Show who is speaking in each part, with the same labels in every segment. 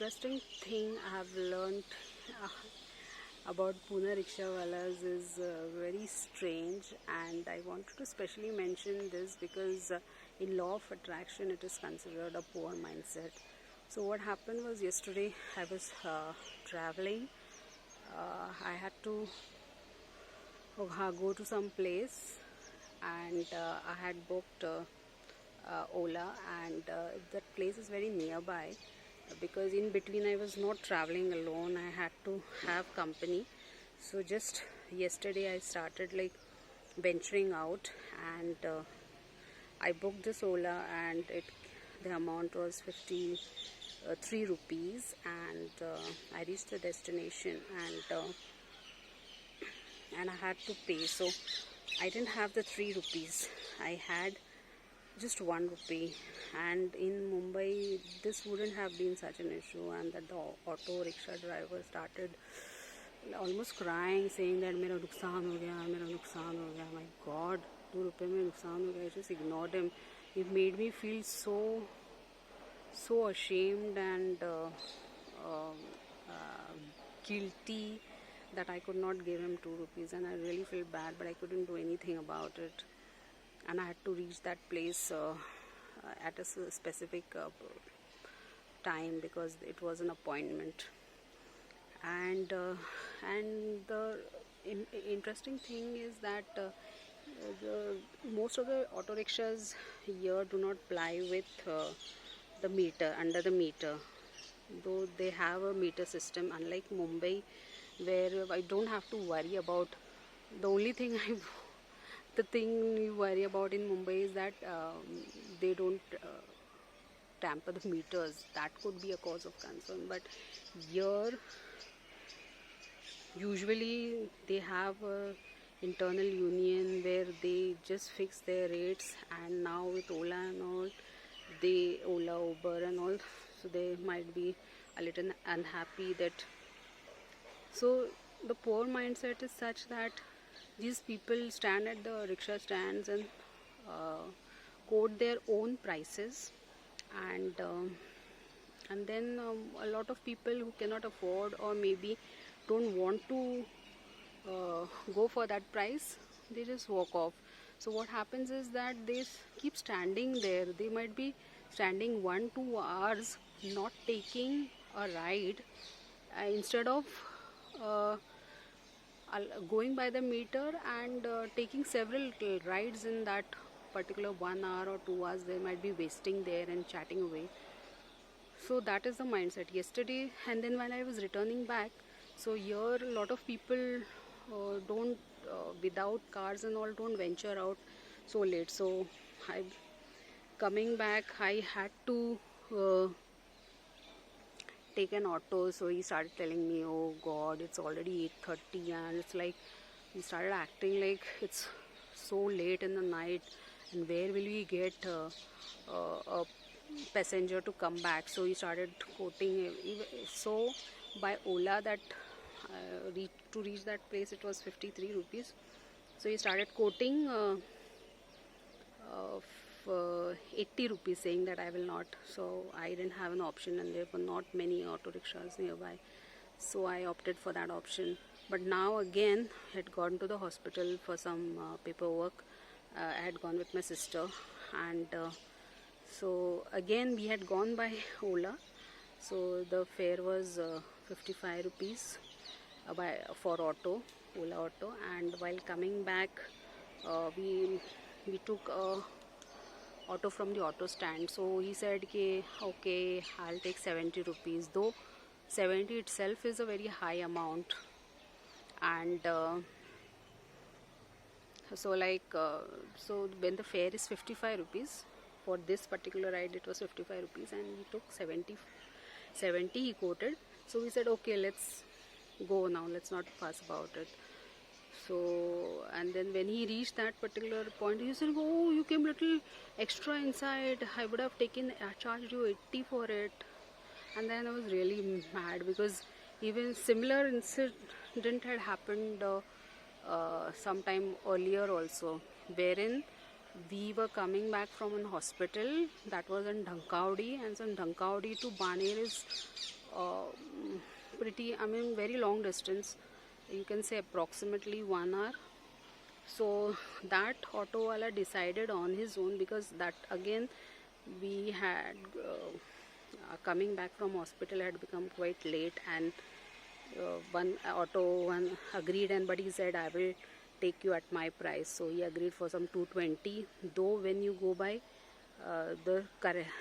Speaker 1: interesting thing I have learned uh, about Pune rickshawalas is very strange, and I wanted to specially mention this because in law of attraction it is considered a poor mindset. So what happened was yesterday I was traveling. I had to go to some place, and I had booked Ola, and that place is very nearby because in between I was not traveling alone. I had to have company. So just yesterday I started like venturing out, and I booked this Ola, and the amount was 53 rupees, and I reached the destination, and I had to pay. So I didn't have the 3 rupees. I had just 1 rupee, and in Mumbai this wouldn't have been such an issue, and that the auto rickshaw driver started almost crying, saying that मेरा नुकसान हो गया, मेरा नुकसान हो गया. My God, 2 रुपए में नुकसान हो गया. I just ignored him. It made me feel so ashamed and uh, uh, guilty that I could not give him 2 rupees, and I really felt bad, but I couldn't do anything about it. And I had to reach that place at a specific time because it was an appointment. And the interesting thing is that most of the auto rickshaws here do not ply with the meter, under the meter, though they have a meter system, unlike Mumbai, where I don't have to worry about. The only thing the thing you worry about in Mumbai is that they don't tamper the meters. That could be a cause of concern. But here, usually they have a internal union where they just fix their rates, and now with Ola and all, Ola, Uber and all, so they might be a little unhappy that. So the poor mindset is such that these people stand at the rickshaw stands and quote their own prices, and then a lot of people who cannot afford, or maybe don't want to go for that price, they just walk off. So what happens is that they keep standing there. They might be standing 1-2 hours not taking a ride, instead of uh, going by the meter and taking several rides in that particular 1 hour or 2 hours. They might be wasting there and chatting away. So that is the mindset yesterday. And then while I was returning back, so here a lot of people don't without cars and all, don't venture out so late. So I coming back, I had to take an auto. So he started telling me, oh God, it's already 8:30, and it's like he started acting like it's so late in the night, and where will we get a passenger to come back. So he started quoting. So by Ola, that to reach that place, it was 53 rupees. So he started quoting 80 rupees, saying that I will not. So I didn't have an option, and there were not many auto rickshaws nearby. So I opted for that option. But now again, I had gone to the hospital for some paperwork. I had gone with my sister, and so again we had gone by Ola. So the fare was 55 rupees for Ola auto, and while coming back, we took a auto from the auto stand. So he said, okay, I'll take 70 rupees, though 70 itself is a very high amount. And so when the fare is 55 rupees for this particular ride, it was 55 rupees, and he took 70 he quoted. So we said, okay, let's go now, let's not fuss about it. So, and then when he reached that particular point, he said, oh, you came little extra inside, I would have charged you 80 for it. And then I was really mad, because even similar incident had happened sometime earlier also, wherein we were coming back from an hospital that was in Dhankaudi, and from Dhankaudi to Baner is pretty, I mean, very long distance. You can say approximately 1 hour. So that auto wala decided on his own, because that again we had coming back from hospital had become quite late, and one agreed, and but he said, I will take you at my price. So he agreed for some 220, though when you go by the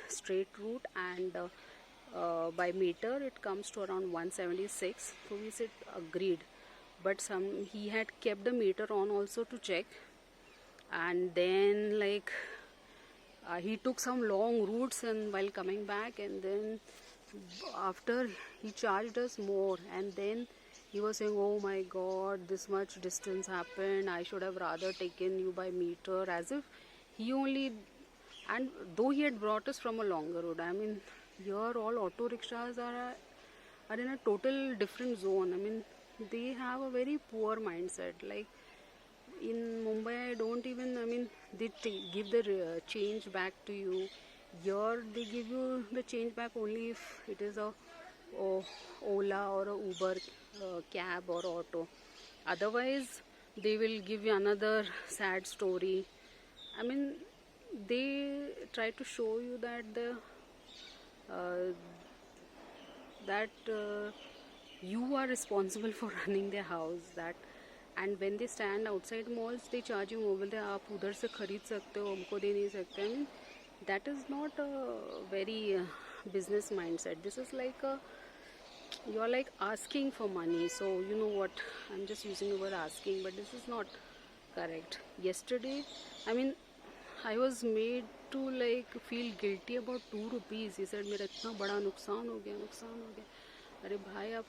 Speaker 1: straight route and by meter it comes to around 176. So we said agreed, but he had kept the meter on also to check, and then like he took some long routes and while coming back, and then after he charged us more, and then he was saying, oh my god, this much distance happened, I should have rather taken you by meter, as if he only, and though he had brought us from a longer road. I mean, here all auto rickshaws are in a total different zone. I mean, they have a very poor mindset. Like in Mumbai, I don't even, I mean, they give the change back to you. Here, they give you the change back only if it is a Ola or a Uber cab or auto. Otherwise, they will give you another sad story. I mean, they try to show you that uh, you are responsible for running their house. That, and when they stand outside malls, they charge you more. बोलते आप उधर से खरीद सकते हो, हमको दे नहीं सकते. I mean, that is not a very business mindset. This is like you are like asking for money. So you know what, I'm just using the word asking, but this is not correct. Yesterday, I mean, I was made to like feel guilty about 2 rupees. He said, मेरा इतना बड़ा नुकसान हो गया. अरे भाई, आप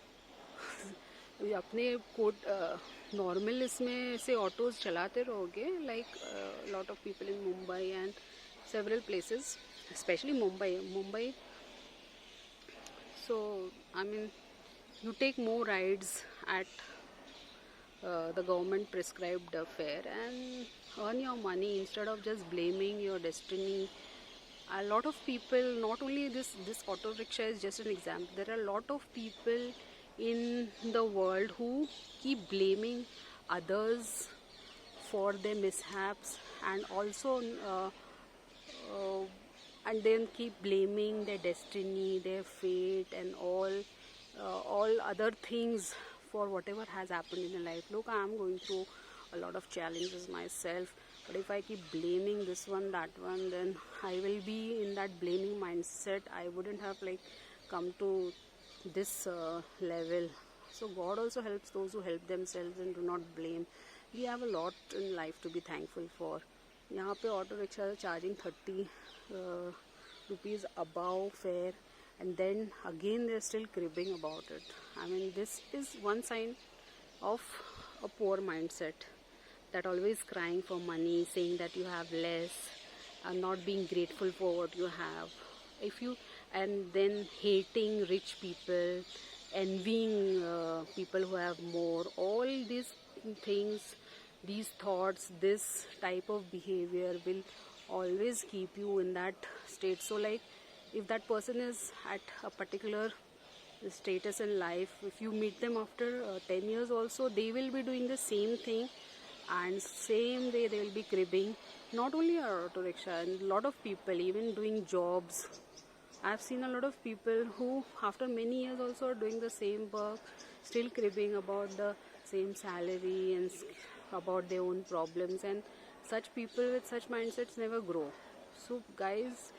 Speaker 1: अपने कोट नॉर्मल इसमें से ऑटोज चलाते रहोगे, like lot of people in Mumbai and several places, especially Mumbai. So I mean, you take more rides at the government prescribed fare and earn your money instead of just blaming your destiny. A lot of people, not only this auto rickshaw is just an example, there are a lot of people in the world who keep blaming others for their mishaps, and also and then keep blaming their destiny, their fate, and all other things for whatever has happened in their life. Look, I am going through a lot of challenges myself, but if I keep blaming this one, that one, then I will be in that blaming mindset. I wouldn't have like come to this level. So God also helps those who help themselves and do not blame. We have a lot in life to be thankful for. यहाँ पे auto rickshaw charging 30 rupees above fare, and then again they're still cribbing about it. I mean, this is one sign of a poor mindset, that always crying for money, saying that you have less, and not being grateful for what you have. If you, and then hating rich people, envying people who have more, all these things, these thoughts, this type of behavior will always keep you in that state. So like, if that person is at a particular status in life, if you meet them after 10 years also, they will be doing the same thing, and same way they will be cribbing. Not only our auto rickshaw, and a lot of people even doing jobs. I've seen a lot of people who after many years also are doing the same work, still cribbing about the same salary and about their own problems, and such people with such mindsets never grow. So guys,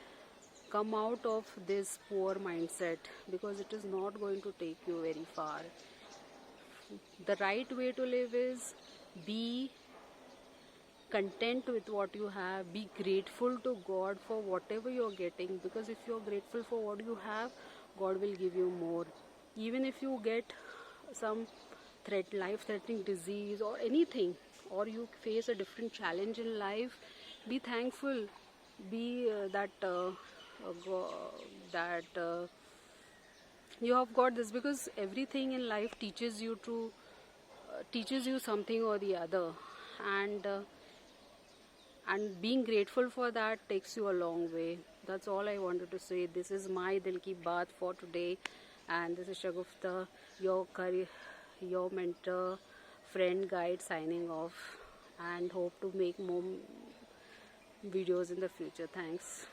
Speaker 1: come out of this poor mindset, because it is not going to take you very far. The right way to live is be content with what you have, be grateful to God for whatever you're getting, because if you're grateful for what you have, God will give you more. Even if you get some life-threatening disease or anything, or you face a different challenge in life, be thankful, be that you have got this, because everything in life teaches you something or the other, and being grateful for that takes you a long way. That's all I wanted to say. This is my Dil Ki Baat for today. And this is Shagufta, your career, your mentor, friend, guide, signing off, and hope to make more videos in the future. Thanks.